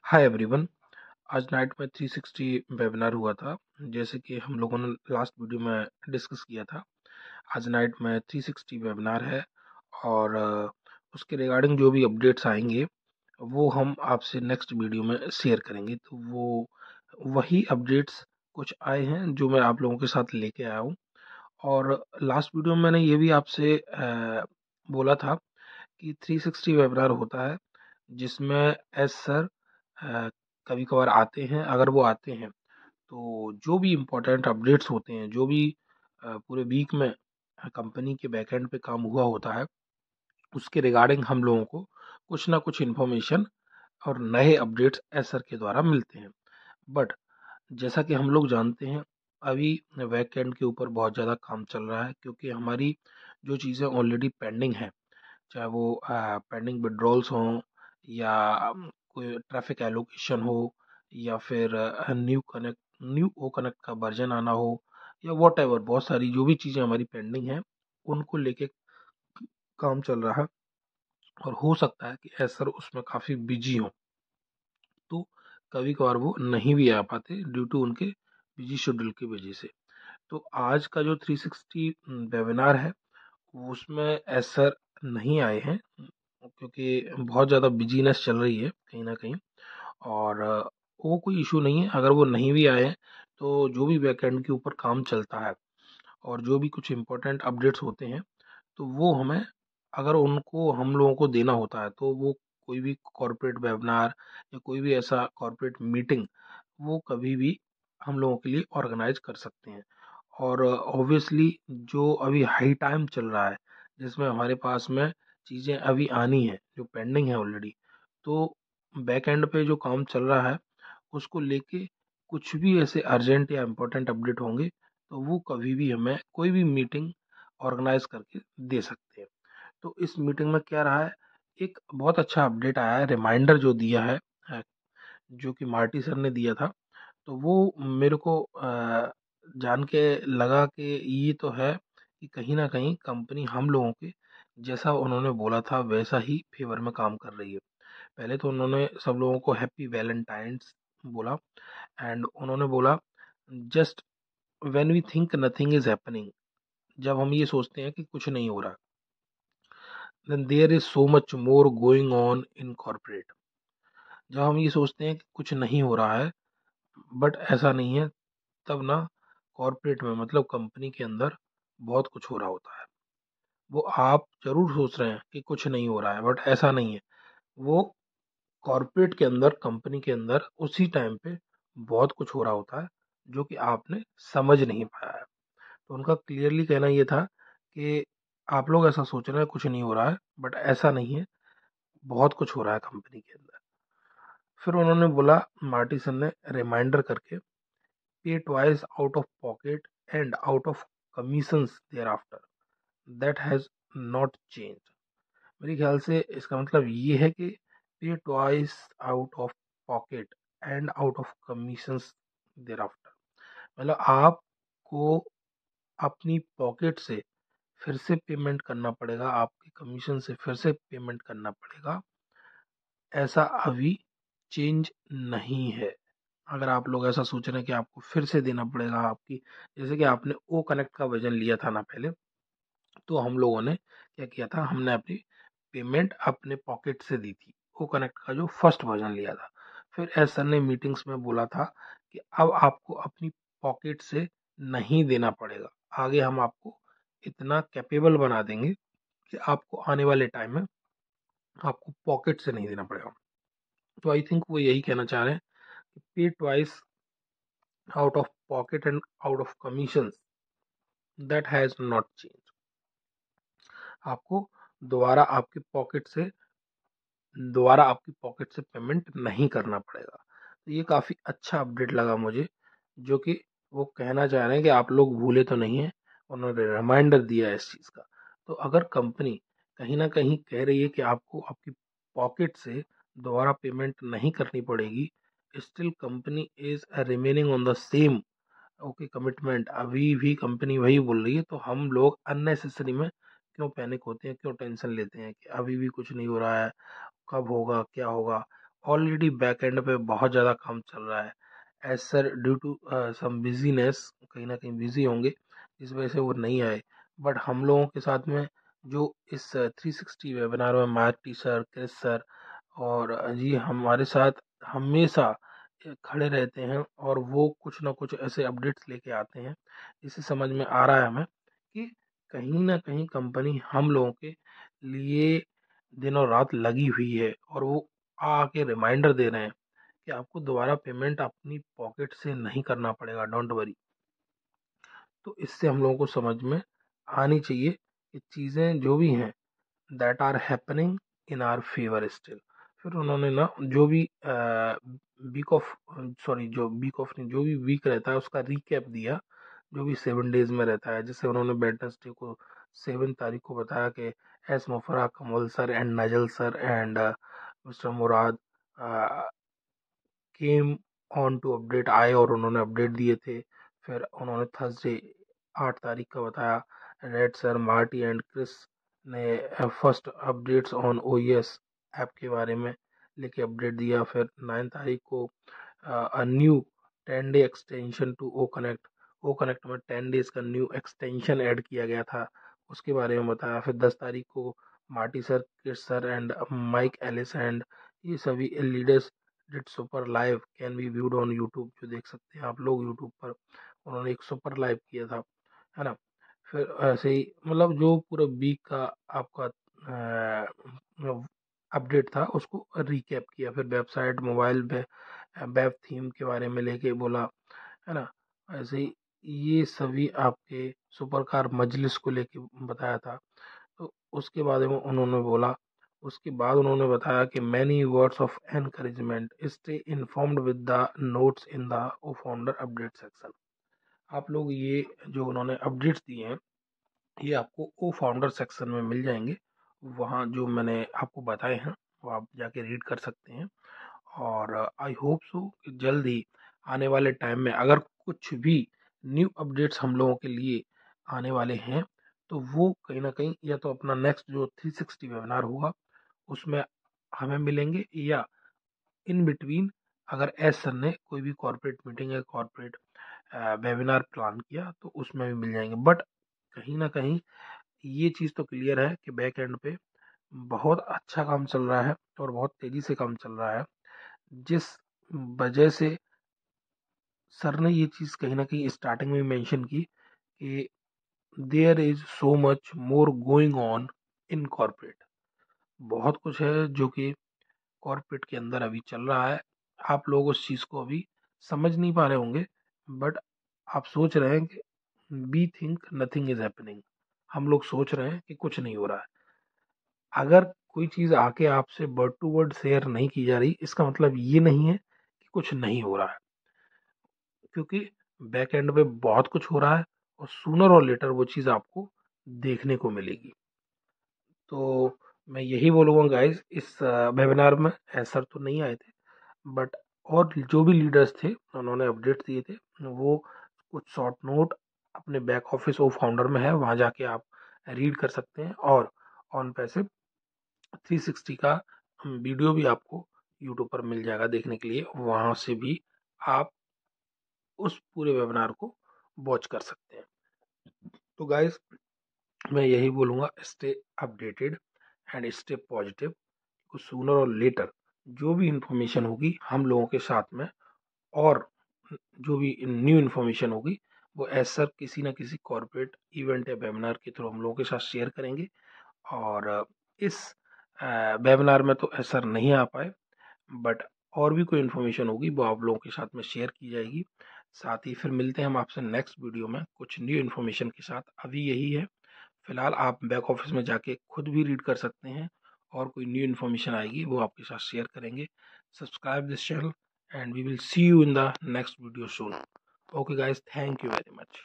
Hi everyone. आज night में 360 webinar हुआ था। जैसे कि हम लोगों ने लास्ट वीडियो में डिस्कस किया था, आज नाइट में 360 वेबिनार है और उसके रिगार्डिंग जो भी अपडेट्स आएंगे वो हम आपसे नेक्स्ट वीडियो में शेयर करेंगे। तो वो वही अपडेट्स कुछ आए हैं जो मैं आप लोगों के साथ लेके आया हूँ। और लास्ट वीडियो में मैंने ये भी आपसे बोला था कि 360 वेबिनार होता है जिसमें एस सर कभी कभार आते हैं। अगर वो आते हैं तो जो भी इम्पोर्टेंट अपडेट्स होते हैं, जो भी पूरे वीक में कंपनी के बैकएंड पे काम हुआ होता है, उसके रिगार्डिंग हम लोगों को कुछ ना कुछ इन्फॉर्मेशन और नए अपडेट्स एस सर के द्वारा मिलते हैं। बट जैसा कि हम लोग जानते हैं, अभी बैकएंड के ऊपर बहुत ज़्यादा काम चल रहा है क्योंकि हमारी जो चीज़ें ऑलरेडी पेंडिंग हैं, चाहे वो पेंडिंग विड्रॉल्स हों या कोई ट्रैफिक एलोकेशन हो या फिर न्यू ओ कनेक्ट का वर्जन आना हो या वॉट एवर, बहुत सारी जो भी चीज़ें हमारी पेंडिंग हैं उनको लेके काम चल रहा है। और हो सकता है कि एसर उसमें काफ़ी बिजी हो, तो कभी कभार वो नहीं भी आ पाते ड्यू टू उनके बिजी शेड्यूल की वजह से। तो आज का जो 360 वेबिनार है उसमें एसर नहीं आए हैं क्योंकि बहुत ज़्यादा बिजीनेस चल रही है कहीं ना कहीं। और वो कोई इशू नहीं है, अगर वो नहीं भी आए हैं तो जो भी बैकएंड के ऊपर काम चलता है और जो भी कुछ इम्पोर्टेंट अपडेट्स होते हैं तो वो हमें, अगर उनको हम लोगों को देना होता है तो वो कोई भी कॉरपोरेट वेबिनार या कोई भी ऐसा कॉरपोरेट मीटिंग वो कभी भी हम लोगों के लिए ऑर्गेनाइज कर सकते हैं। और ऑब्वियसली जो अभी हाई टाइम चल रहा है जिसमें हमारे पास में चीज़ें अभी आनी है जो पेंडिंग है ऑलरेडी, तो बैक एंड पे जो काम चल रहा है उसको लेके कुछ भी ऐसे अर्जेंट या इम्पोर्टेंट अपडेट होंगे तो वो कभी भी हमें कोई भी मीटिंग ऑर्गेनाइज करके दे सकते हैं। तो इस मीटिंग में क्या रहा है, एक बहुत अच्छा अपडेट आया है, रिमाइंडर जो दिया है जो कि मार्टी सर ने दिया था। तो वो मेरे को जान के लगा कि ये तो है कि कहीं ना कहीं कंपनी हम लोगों के जैसा उन्होंने बोला था वैसा ही फेवर में काम कर रही है। पहले तो उन्होंने सब लोगों को हैप्पी वैलेंटाइंस बोला एंड उन्होंने बोला just when we think nothing is happening, जब हम ये सोचते हैं कि कुछ नहीं हो रहा, then there is so much more going on in corporate. जब हम ये सोचते हैं कि कुछ नहीं हो रहा है बट ऐसा नहीं है, तब ना कॉर्पोरेट में मतलब कंपनी के अंदर बहुत कुछ हो रहा होता है। वो आप जरूर सोच रहे हैं कि कुछ नहीं हो रहा है बट ऐसा नहीं है। वो कॉर्पोरेट के अंदर, कंपनी के अंदर उसी टाइम पे बहुत कुछ हो रहा होता है जो कि आपने समझ नहीं पाया है। तो उनका क्लियरली कहना ये था कि आप लोग ऐसा सोच रहे हैं कुछ नहीं हो रहा है बट ऐसा नहीं है, बहुत कुछ हो रहा है कंपनी के अंदर। फिर उन्होंने बोला, मार्टी सन ने रिमाइंडर करके, pay twice out of pocket and out of commissions thereafter, that has not change. मेरे ख्याल से इसका मतलब ये है कि pay twice out of pocket and out of commissions thereafter, मतलब आपको अपनी पॉकेट से फिर से पेमेंट करना पड़ेगा, आपके कमीशन से फिर से पेमेंट करना पड़ेगा, ऐसा अभी चेंज नहीं है। अगर आप लोग ऐसा सोच रहे हैं कि आपको फिर से देना पड़ेगा आपकी, जैसे कि आपने ओ कनेक्ट का वर्जन लिया था ना पहले, तो हम लोगों ने क्या किया था, हमने अपनी पेमेंट अपने पॉकेट से दी थी, ओ कनेक्ट का जो फर्स्ट वर्जन लिया था। फिर एस सर ने मीटिंग्स में बोला था कि अब आपको अपनी पॉकेट से नहीं देना पड़ेगा, आगे हम आपको इतना कैपेबल बना देंगे कि आपको आने वाले टाइम में आपको पॉकेट से नहीं देना पड़ेगा। तो आई थिंक वो यही कहना चाह रहे हैं कि pay twice out of pocket and out of commission, that has not change. आपको दोबारा आपके पॉकेट से दोबारा आपकी पॉकेट से पेमेंट नहीं करना पड़ेगा। तो ये काफ़ी अच्छा अपडेट लगा मुझे, जो कि वो कहना चाह रहे हैं कि आप लोग भूले तो नहीं हैं, उन्होंने रिमाइंडर दिया है इस चीज़ का। तो अगर कंपनी कहीं ना कहीं कह रही है कि आपको आपकी पॉकेट से दोबारा पेमेंट नहीं करनी पड़ेगी, still company is remaining on the same okay commitment, अभी भी कंपनी वही बोल रही है, तो हम लोग अननेसेसरी में क्यों पैनिक होते हैं, क्यों टेंशन लेते हैं कि अभी भी कुछ नहीं हो रहा है, कब होगा क्या होगा। ऑलरेडी बैक एंड पे बहुत ज़्यादा काम चल रहा है। As sir due to some business, कहीं ना कहीं बिजी होंगे, इस वजह से वो नहीं आए। बट हम लोगों के साथ में जो इस 360 वेबिनार में मार्टी सर, क्रिस सर और जी हमारे साथ हमेशा खड़े रहते हैं, और वो कुछ ना कुछ ऐसे अपडेट्स लेके आते हैं जिससे समझ में आ रहा है हमें कि कहीं ना कहीं कंपनी हम लोगों के लिए दिन और रात लगी हुई है, और वो आके रिमाइंडर दे रहे हैं कि आपको दोबारा पेमेंट अपनी पॉकेट से नहीं करना पड़ेगा, डोंट वरी। तो इससे हम लोगों को समझ में आनी चाहिए कि चीज़ें जो भी हैं that are happening in our favour still. फिर उन्होंने ना जो भी वीक ऑफ सॉरी जो वीक ऑफ नहीं, जो भी वीक रहता है उसका रिकैप दिया, जो भी 7 डेज में रहता है। जैसे उन्होंने वेडनेसडे को 7 तारीख को बताया कि S Mufra, Kamal sir and Najal sir and mister Murad came on to update आए, और उन्होंने अपडेट दिए थे। फिर उन्होंने थर्सडे 8 तारीख का बताया, Reid sir, Marty and Chris ने first updates on OS app के बारे में लेके अपडेट दिया। फिर 9 तारीख को new 10 day extension to O connect, O connect में 10 डेज का न्यू एक्सटेंशन ऐड किया गया था, उसके बारे में बताया। फिर 10 तारीख को Marty sir, Chris sir and Mike Ellis and ये सभी leaders did super live can be viewed on YouTube, जो देख सकते हैं आप लोग यूट्यूब पर। उन्होंने एक सुपर लाइव किया था, है ना। फिर ऐसे ही मतलब जो पूरा वीक का आपका अपडेट था उसको रिकैप किया। फिर वेबसाइट, मोबाइल वेब थीम के बारे में लेके बोला, है ना। ऐसे ही ये सभी आपके सुपर कार मजलिस को लेके बताया था। तो उसके बारे में उन्होंने बोला। उसके बाद उन्होंने बताया कि many words of encouragement, stay informed with the notes in the O founder update section. आप लोग ये जो उन्होंने अपडेट्स दिए हैं ये आपको ओ फाउंडर सेक्शन में मिल जाएंगे। वहाँ जो मैंने आपको बताए हैं वो आप जाके रीड कर सकते हैं। और आई होप सो कि जल्द ही आने वाले टाइम में अगर कुछ भी न्यू अपडेट्स हम लोगों के लिए आने वाले हैं तो वो कहीं ना कहीं या तो अपना नेक्स्ट जो 360 वेबिनार होगा उसमें हमें मिलेंगे, या इन बिटवीन अगर एस सर ने कोई भी कॉर्पोरेट मीटिंग या कॉर्पोरेट वेबिनार प्लान किया तो उसमें भी मिल जाएंगे। बट कहीं ना कहीं ये चीज़ तो क्लियर है कि बैक एंड पे बहुत अच्छा काम चल रहा है और बहुत तेज़ी से काम चल रहा है, जिस वजह से सर ने ये चीज़ कहीं ना कहीं स्टार्टिंग में मेंशन की कि there is so much more going on in corporate. बहुत कुछ है जो कि कॉर्पोरेट के अंदर अभी चल रहा है। आप लोग उस चीज़ को अभी समझ नहीं पा रहे होंगे, बट आप सोच रहे हैं कि we think nothing is happening. हम लोग सोच रहे हैं कि कुछ नहीं हो रहा है। अगर कोई चीज़ आके आपसे वर्ड टू वर्ड शेयर नहीं की जा रही इसका मतलब ये नहीं है कि कुछ नहीं हो रहा है, क्योंकि बैक एंड पे बहुत कुछ हो रहा है और सूनर और लेटर वो चीज़ आपको देखने को मिलेगी। तो मैं यही बोलूँगा गाइस, इस वेबिनार में सर तो नहीं आए थे, बट और जो भी लीडर्स थे उन्होंने अपडेट दिए थे। वो कुछ शॉर्ट नोट अपने बैक ऑफिस ओ फाउंडर में है, वहाँ जाके आप रीड कर सकते हैं। और ऑन पैसे 360 का वीडियो भी आपको यूट्यूब पर मिल जाएगा देखने के लिए, वहाँ से भी आप उस पूरे वेबिनार को वॉच कर सकते हैं। तो गाइस मैं यही बोलूँगा, stay updated and stay positive. कुछ सूनर और लेटर जो भी इंफॉर्मेशन होगी हम लोगों के साथ में, और जो भी न्यू इन्फॉर्मेशन होगी वो ऐसा किसी ना किसी कॉर्पोरेट इवेंट या वेबिनार के थ्रू हम लोगों के साथ शेयर करेंगे। और इस वेबिनार में तो ऐसा नहीं आ पाए, बट और भी कोई इन्फॉर्मेशन होगी वो आप लोगों के साथ में शेयर की जाएगी। साथ ही फिर मिलते हैं हम आपसे नेक्स्ट वीडियो में कुछ न्यू इन्फॉर्मेशन के साथ। अभी यही है, फिलहाल आप बैक ऑफिस में जाके खुद भी रीड कर सकते हैं, और कोई न्यू इन्फॉर्मेशन आएगी वो आपके साथ शेयर करेंगे। Subscribe this channel and we will see you in the next video soon. Okay guys, thank you very much.